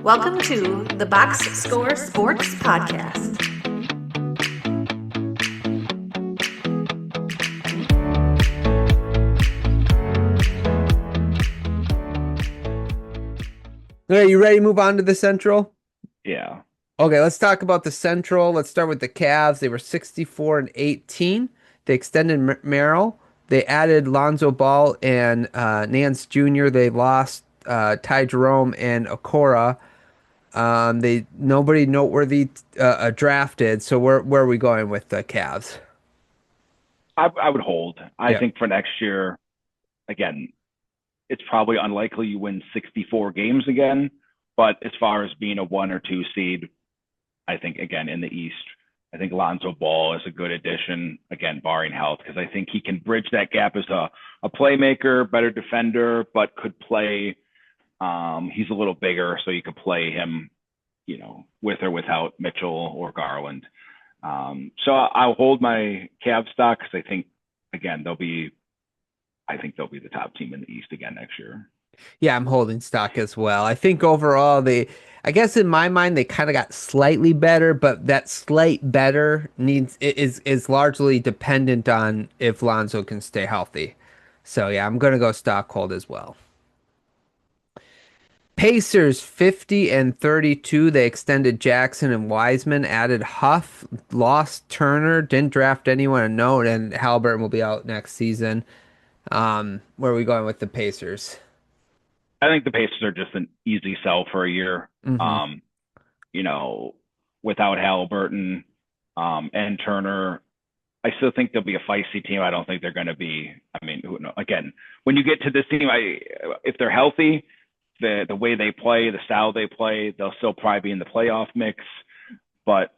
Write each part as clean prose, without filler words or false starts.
Welcome to the Box Score Sports Podcast. All right, you ready to move on to the Central? Yeah. Okay, let's talk about the Central. Let's start with the Cavs. They were 64-18. They extended Merrill. They added Lonzo Ball and Nance Jr. They lost Ty Jerome and Okora. They nobody noteworthy drafted. So where are we going with the Cavs? I would hold. I Yeah. think for next year, again, it's probably unlikely you win 64 games again. But as far as being a 1 or 2 seed, I think, again, in the East, I think Lonzo Ball is a good addition, again, barring health, because I think he can bridge that gap as a playmaker, better defender, but could play. He's a little bigger, so you could play him, with or without Mitchell or Garland. So I'll hold my Cavs stock because I think, again, I think they'll be the top team in the East again next year. Yeah, I'm holding stock as well. I think overall I guess in my mind they kind of got slightly better, but that slight better is largely dependent on if Lonzo can stay healthy. So yeah, I'm gonna go stock hold as well. Pacers 50-32. They extended Jackson and Wiseman, added Huff, lost Turner, didn't draft anyone a note, and Halliburton will be out next season. Where are we going with the Pacers? I think the Pacers are just an easy sell for a year. Hmm. Um, you know, Without Halliburton and Turner, I still think they'll be a feisty team. I don't think they're going to be. I mean, who knows? Again, when you get to this team, if they're healthy, the way they play, the style they play, they'll still probably be in the playoff mix. But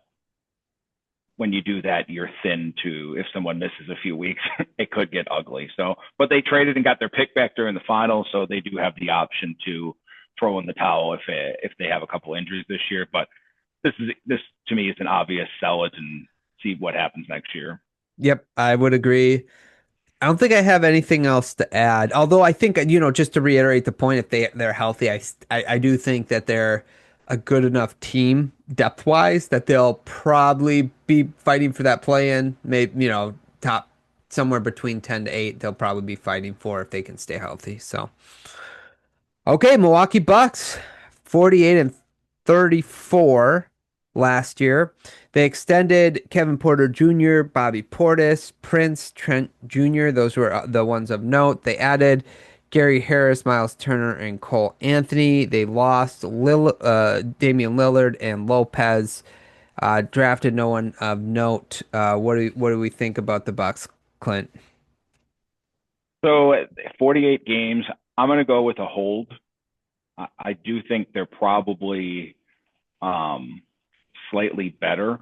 when you do that, you're thin to if someone misses a few weeks, it could get ugly. So, but they traded and got their pick back during the final, so they do have the option to throw in the towel if they have a couple injuries this year. But this to me is an obvious sell it and see what happens next year. Yep, I would agree. I don't think I have anything else to add. Although I think, just to reiterate the point, if they're healthy, I do think that they're a good enough team depth wise that they'll probably be fighting for that play in. Maybe, top somewhere between 10 to 8, they'll probably be fighting for if they can stay healthy. So, okay, Milwaukee Bucks 48-34 last year. They extended Kevin Porter Jr., Bobby Portis, Prince, Trent Jr. Those were the ones of note. They added Gary Harris, Miles Turner, and Cole Anthony. They lost Damian Lillard and Lopez. Drafted no one of note. What do we think about the Bucks, Clint? So 48 games, I'm going to go with a hold. I do think they're probably um, slightly better.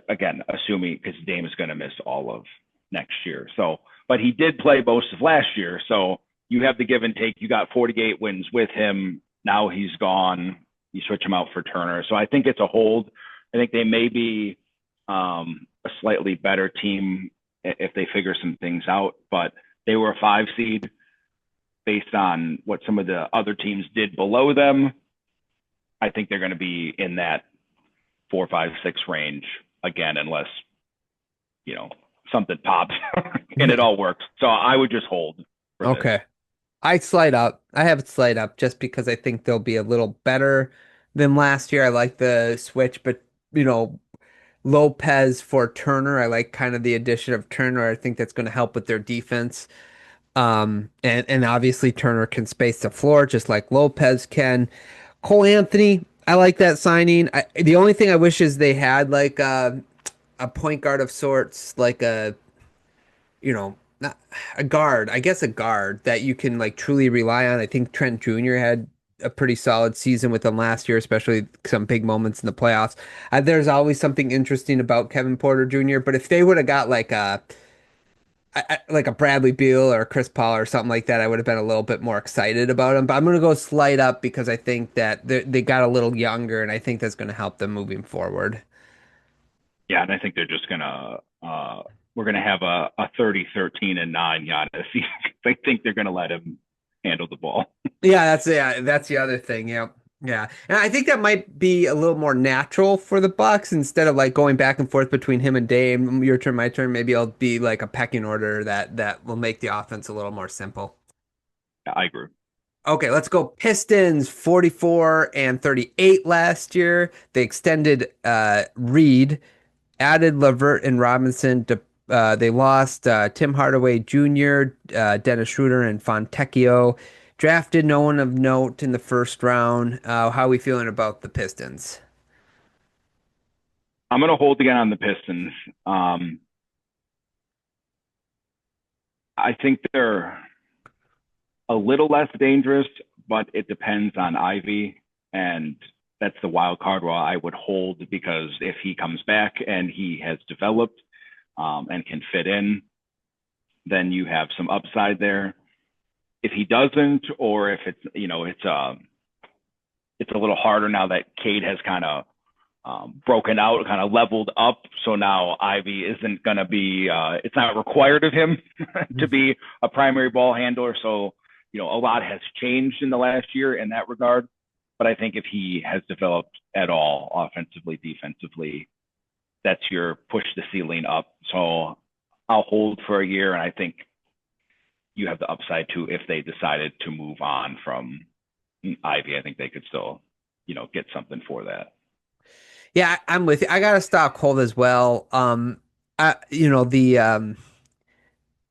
Again, assuming because Dame is going to miss all of next year. So, but he did play most of last year. So you have the give and take. You got 48 wins with him. Now he's gone. You switch him out for Turner. So I think it's a hold. I think they may be a slightly better team if they figure some things out. But they were a 5 seed based on what some of the other teams did below them. I think they're going to be in that 4, 5, 6 range again, unless you know something pops and it all works. So I would just hold for this. Okay. I slide up. I have it slide up just because I think they'll be a little better than last year. I like the switch, but you know, Lopez for Turner. I like kind of the addition of Turner. I think that's going to help with their defense. And obviously Turner can space the floor just like Lopez can. Cole Anthony, I like that signing. The only thing I wish is they had like a point guard of sorts, like not a guard, I guess a guard that you can like truly rely on. I think Trent Jr. had a pretty solid season with them last year, especially some big moments in the playoffs. There's always something interesting about Kevin Porter Jr., but if they would have got like like a Bradley Beal or a Chris Paul or something like that, I would have been a little bit more excited about him. But I'm going to go slight up because I think that they got a little younger, and I think that's going to help them moving forward. Yeah, and I think they're just gonna we're gonna have a 30-13-9 Giannis. I think they're gonna let him handle the ball. Yeah, that's the other thing. Yeah. Yeah, and I think that might be a little more natural for the Bucks instead of like going back and forth between him and Dame. Your turn, my turn. Maybe it'll be like a pecking order that will make the offense a little more simple. I agree. Okay, let's go. Pistons 44 and 38 last year. They extended Reed, added Levert and Robinson. They lost Tim Hardaway Jr., Dennis Schroeder, and Fontecchio. Drafted no one of note in the first round. How are we feeling about the Pistons? I'm going to hold again on the Pistons. I think they're a little less dangerous, but it depends on Ivy, and that's the wild card where I would hold, because if he comes back and he has developed and can fit in, then you have some upside there. If he doesn't, or if it's it's a little harder now that Cade has kind of broken out, kind of leveled up. So now Ivy isn't going to be, it's not required of him to be a primary ball handler. So, a lot has changed in the last year in that regard. But I think if he has developed at all, offensively, defensively, that's your push the ceiling up. So I'll hold for a year. And I think you have the upside too if they decided to move on from Ivy. I think they could still, get something for that. Yeah, I'm with you. I got to stop cold as well. The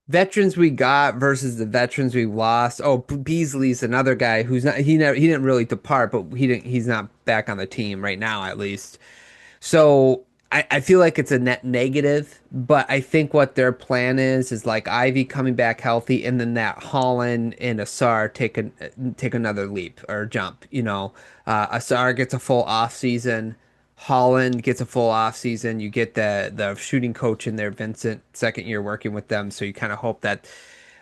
veterans we got versus the veterans we lost. Oh, Beasley's another guy who's not. He didn't really depart, but he's not back on the team right now, at least. So I feel like it's a net negative, but I think what their plan is like Ivy coming back healthy, and then that Holland and Asar take another leap or jump. Asar gets a full off season. Holland gets a full off season. You get the shooting coach in there, Vincent, second year working with them. So you kind of hope that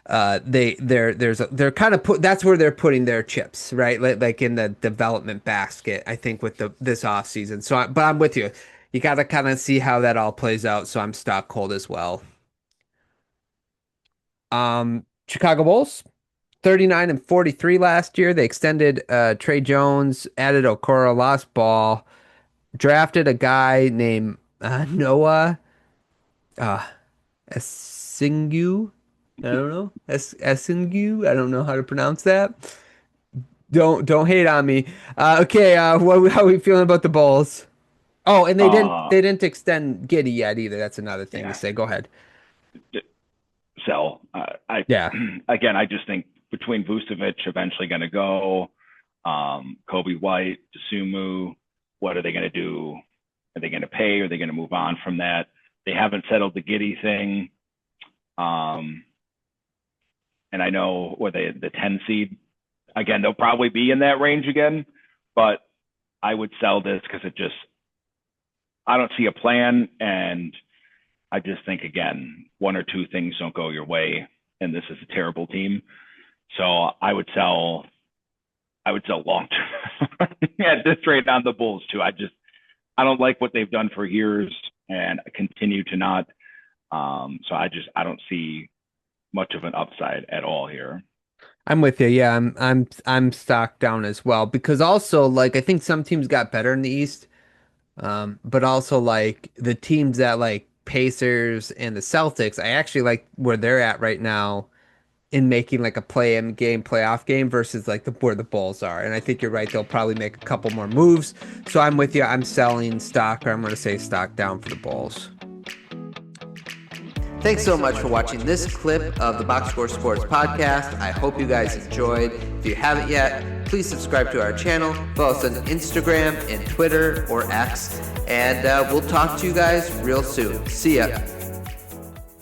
they're kind of that's where they're putting their chips, right? Like in the development basket, I think with this off season. But I'm with you. You got to kind of see how that all plays out. So I'm stock cold as well. Chicago Bulls, 39 and 43 last year. They extended Trey Jones, added Okoro, lost Ball, drafted a guy named Noah Esingu. I don't know. Esingu. I don't know how to pronounce that. Don't hate on me. Okay, how are we feeling about the Bulls? Oh, and they didn't extend Giddy yet either. That's another thing to say. Go ahead. Sell. Yeah. Again, I just think between Vucevic eventually going to go, Kobe White, Sumu, what are they going to do? Are they going to pay? Are they going to move on from that? They haven't settled the Giddy thing. And I know the 10 seed, again, they'll probably be in that range again, but I would sell this because I don't see a plan. And I just think, again, one or two things don't go your way, and this is a terrible team. So I would sell long term at this rate on the Bulls too. I don't like what they've done for years, and I continue to not. So I don't see much of an upside at all here. I'm with you. Yeah, I'm stocked down as well because also like I think some teams got better in the East, but also like the teams that like Pacers and the Celtics, I actually like where they're at right now in making like a play-in game, playoff game versus like where the Bulls are. And I think you're right. They'll probably make a couple more moves. So I'm with you. I'm selling stock, or I'm going to say stock down for the Bulls. Thanks so much for watching this clip of the Box Score Sports Podcast. I hope you guys enjoyed. If you haven't yet, please subscribe to our channel. Follow us on Instagram and Twitter or X. And we'll talk to you guys real soon. See ya.